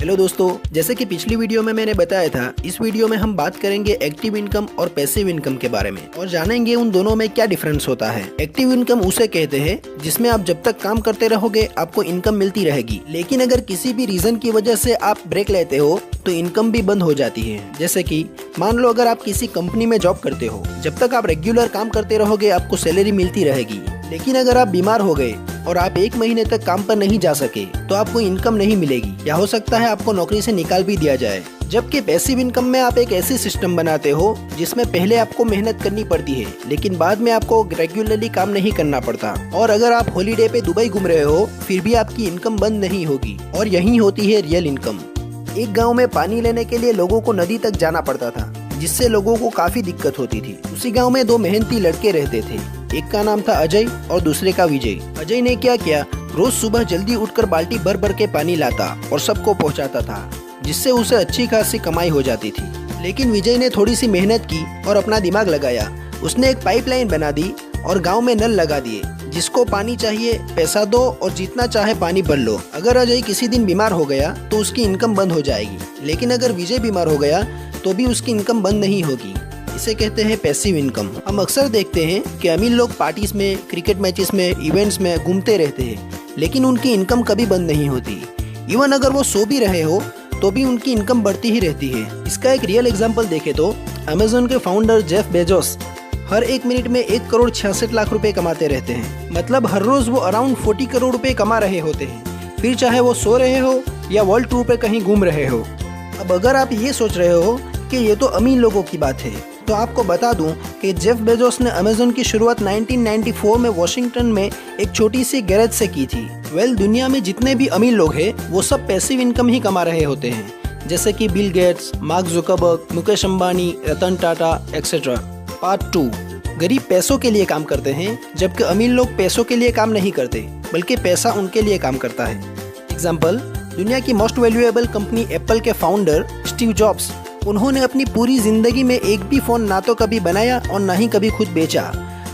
Hello दोस्तों, जैसे कि पिछली वीडियो में मैंने बताया था, इस वीडियो में हम बात करेंगे एक्टिव इनकम और पैसिव इनकम के बारे में और जानेंगे उन दोनों में क्या डिफरेंस होता है। एक्टिव इनकम उसे कहते हैं जिसमें आप जब तक काम करते रहोगे आपको इनकम मिलती रहेगी, लेकिन अगर किसी भी रीजन की वजह से आप ब्रेक लेते हो तो इनकम भी बंद हो जाती है। जैसे कि मान लो अगर आप किसी कंपनी में जॉब करते हो, जब तक आप रेगुलर काम करते रहोगे आपको सैलरी मिलती रहेगी, लेकिन अगर आप बीमार हो गए और आप 1 महीने तक काम पर नहीं जा सके तो आपको इनकम नहीं मिलेगी या हो सकता है आपको नौकरी से निकाल भी दिया जाए। जबकि पैसिव इनकम में आप एक ऐसी सिस्टम बनाते हो जिसमें पहले आपको मेहनत करनी पड़ती है लेकिन बाद में आपको रेगुलरली काम नहीं करना पड़ता। और अगर आप हॉलीडे पे दुबई घूम रहे हो फिर भी आपकी इनकम बंद नहीं होगी और यही होती है रियल इनकम। एक गाँव में पानी लेने के लिए लोगों को नदी तक जाना पड़ता था, जिससे लोगों को काफी दिक्कत होती थी। उसी गांव में 2 मेहनती लड़के रहते थे, एक का नाम था अजय और दूसरे का विजय। अजय ने क्या किया, रोज सुबह जल्दी उठकर बाल्टी भर भर के पानी लाता और सबको पहुंचाता था, जिससे उसे अच्छी खासी कमाई हो जाती थी। लेकिन विजय ने थोड़ी सी मेहनत की और अपना दिमाग लगाया। उसने एक पाइपलाइन बना दी और गाँव में नल लगा दिए, जिसको पानी चाहिए पैसा दो और जितना चाहे पानी भर लो। अगर अजय किसी दिन बीमार हो गया तो उसकी इनकम बंद हो जाएगी, लेकिन अगर विजय बीमार हो गया तो भी उसकी इनकम बंद नहीं होगी। इसे कहते हैं पैसिव इनकम। हम अक्सर देखते हैं कि अमीर लोग पार्टीज में, क्रिकेट मैचेस में, इवेंट्स में घूमते रहते हैं, लेकिन उनकी इनकम कभी बंद नहीं होती। इवन अगर वो सो भी रहे हो तो भी उनकी इनकम बढ़ती ही रहती है। इसका एक रियल एग्जाम्पल देखे तो अमेज़न के फाउंडर जेफ बेजोस हर 1 मिनट में 1 करोड़ 66 लाख रुपए कमाते रहते हैं। मतलब हर रोज वो अराउंड 40 करोड़ रुपए कमा रहे होते हैं, फिर चाहे वो सो रहे हो या वर्ल्ड टूर पे कहीं घूम रहे हो। अब अगर आप ये सोच रहे हो कि ये तो अमीर लोगों की बात है, तो आपको बता दूं कि जेफ बेजोस ने अमेज़न की शुरुआत 1994 में वॉशिंगटन में एक छोटी सी गैरेज से की थी। दुनिया में जितने भी अमीर लोग हैं वो सब पैसिव इनकम ही कमा रहे होते हैं, जैसे कि Bill Gates, Mark Zuckerberg, Mukesh Ambani, Ratan Tata etcetera. Part 2, गरीब पैसों के लिए काम करते हैं जबकि अमीर लोग पैसों के लिए काम नहीं करते बल्कि पैसा उनके लिए काम करता है। एग्जाम्पल, दुनिया की मोस्ट वैल्यूएबल कंपनी एप्पल के फाउंडर स्टीव जॉब्स, उन्होंने अपनी पूरी जिंदगी में एक भी फोन ना तो कभी बनाया और ना ही कभी खुद बेचा।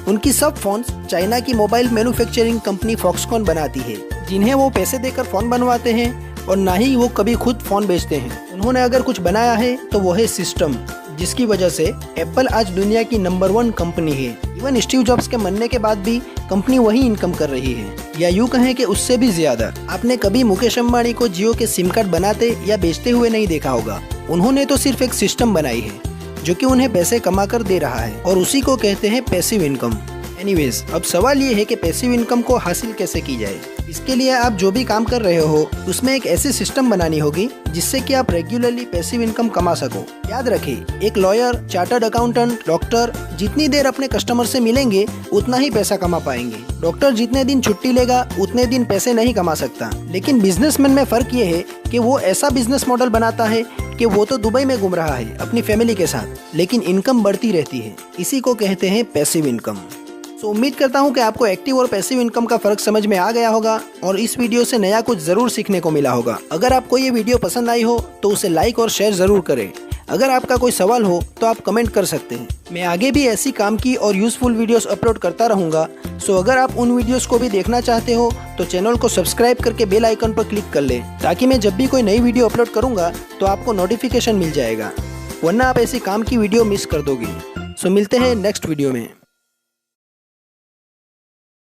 उनकी सब फोन्स चाइना की मोबाइल मैन्युफैक्चरिंग कंपनी फॉक्सकॉन बनाती है, जिन्हें वो पैसे देकर फोन बनवाते हैं और ना ही वो कभी खुद फोन बेचते हैं। उन्होंने अगर कुछ बनाया है तो वो है सिस्टम, जिसकी वजह से एप्पल आज दुनिया की नंबर 1 कंपनी है। इवन स्टीव जॉब्स के मरने के बाद भी कंपनी वही इनकम कर रही है, या यूँ कहें कि उससे भी ज्यादा। आपने कभी मुकेश अंबानी को जियो के सिम कार्ड बनाते या बेचते हुए नहीं देखा होगा। उन्होंने तो सिर्फ एक सिस्टम बनाई है जो कि उन्हें पैसे कमा कर दे रहा है और उसी को कहते हैं पैसिव इनकम। एनीवेज, अब सवाल ये है कि पैसिव इनकम को हासिल कैसे की जाए। इसके लिए आप जो भी काम कर रहे हो उसमें एक ऐसी सिस्टम बनानी होगी जिससे कि आप रेगुलरली पैसिव इनकम कमा सको। याद रखें, एक लॉयर, चार्टर्ड अकाउंटेंट, डॉक्टर जितनी देर अपने कस्टमर से मिलेंगे उतना ही पैसा कमा पाएंगे। डॉक्टर जितने दिन छुट्टी लेगा उतने दिन पैसे नहीं कमा सकता। लेकिन बिजनेसमैन में फर्क ये है कि वो ऐसा बिजनेस मॉडल बनाता है कि वो तो दुबई में घूम रहा है अपनी फैमिली के साथ, लेकिन इनकम बढ़ती रहती है। इसी को कहते हैं पैसिव इनकम। तो उम्मीद करता हूँ कि आपको एक्टिव और पैसिव इनकम का फर्क समझ में आ गया होगा और इस वीडियो से नया कुछ जरूर सीखने को मिला होगा। अगर आपको ये वीडियो पसंद आई हो तो उसे लाइक और शेयर जरूर करें। अगर आपका कोई सवाल हो तो आप कमेंट कर सकते हैं। मैं आगे भी ऐसी काम की और यूजफुल वीडियोस अपलोड करता रहूँगा। सो अगर आप उन वीडियोस को भी देखना चाहते हो तो चैनल को सब्सक्राइब करके बेल आइकन पर क्लिक कर लें, ताकि मैं जब भी कोई नई वीडियो अपलोड करूँगा तो आपको नोटिफिकेशन मिल जाएगा, वरना आप ऐसी काम की वीडियो मिस कर दोगे। सो मिलते हैं नेक्स्ट वीडियो में।